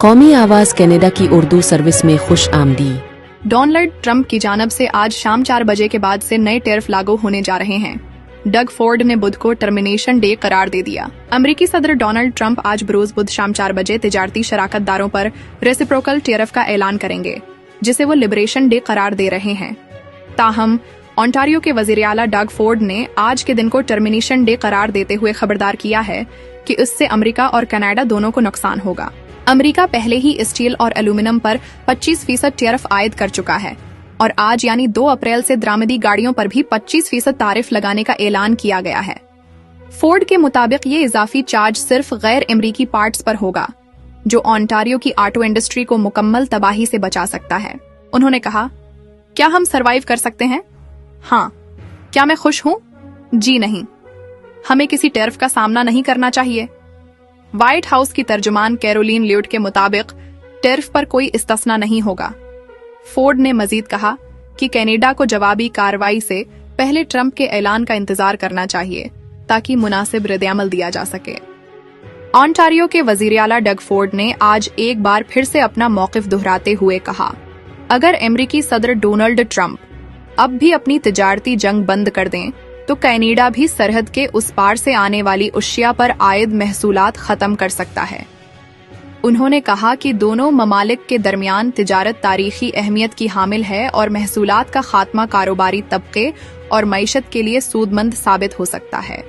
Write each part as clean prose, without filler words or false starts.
कौमी आवाज़ कनाडा की उर्दू सर्विस में खुश आमदी। डोनाल्ड ट्रंप की जानब से आज शाम 4 बजे के बाद से नए टैरिफ लागू होने जा रहे हैं। डग फोर्ड ने बुध को टर्मिनेशन डे करार दे दिया। अमेरिकी सदर डोनाल्ड ट्रंप आज बरोज बुध शाम 4 बजे तिजारती शराकतदारों पर रेसिप्रोकल टैरिफ का ऐलान करेंगे, जिसे वो लिबरेशन डे करार दे रहे हैं। ताहम ओंटारियो के वजीर आला डग फोर्ड ने आज के दिन को टर्मिनेशन डे करार देते हुए खबरदार किया है कि इससे अमेरिका और कनाडा दोनों को नुकसान होगा। अमेरिका पहले ही स्टील और एल्यूमिनियम पर 25% टैरिफ आयद कर चुका है और आज यानी 2 अप्रैल से दरामदी गाड़ियों पर भी 25% तारिफ लगाने का ऐलान किया गया है। फोर्ड के मुताबिक ये इजाफी चार्ज सिर्फ गैर अमेरिकी पार्ट्स पर होगा, जो ओंटारियो की ऑटो इंडस्ट्री को मुकम्मल तबाही से बचा सकता है। उन्होंने कहा, क्या हम सरवाइव कर सकते हैं? हाँ। क्या मैं खुश हूँ? जी नहीं। हमें किसी टैरिफ का सामना नहीं करना चाहिए। व्हाइट हाउस की तर्जुमान कैरोलिन ल्यूट के मुताबिक टैरिफ पर कोई इस्तिस्ना नहीं होगा। फोर्ड ने मजीद कहा कि कनाडा को जवाबी कार्रवाई से पहले ट्रंप के ऐलान का इंतजार करना चाहिए ताकि मुनासिब रद्द-ए-अमल दिया जा सके। ओंटारियो के वजीर आला डग फोर्ड ने आज एक बार फिर से अपना मौकिफ दोहराते हुए कहा, अगर अमेरिकी सदर डोनाल्ड ट्रंप अब भी अपनी तिजारती जंग बंद कर दें तो कनाडा भी सरहद के उस पार से आने वाली अशिया पर आयद महसूलात खत्म कर सकता है। उन्होंने कहा कि दोनों ममालिक के दरमियान तिजारत तारीखी अहमियत की हामिल है और महसूलात का खात्मा कारोबारी तबके और मईशत के लिए सूदमंद साबित हो सकता है।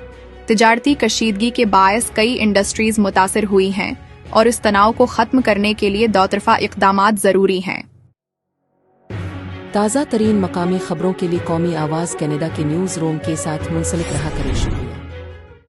तिजारती कशीदगी के बायस कई इंडस्ट्रीज मुतासिर हुई हैं और इस तनाव को खत्म करने के लिए दोतरफा इक़दामात जरूरी हैं। ताज़ा तरीन मकामी खबरों के लिए कौमी आवाज़ कनाडा के न्यूज़ रूम के साथ मुंसलिक रहा करें।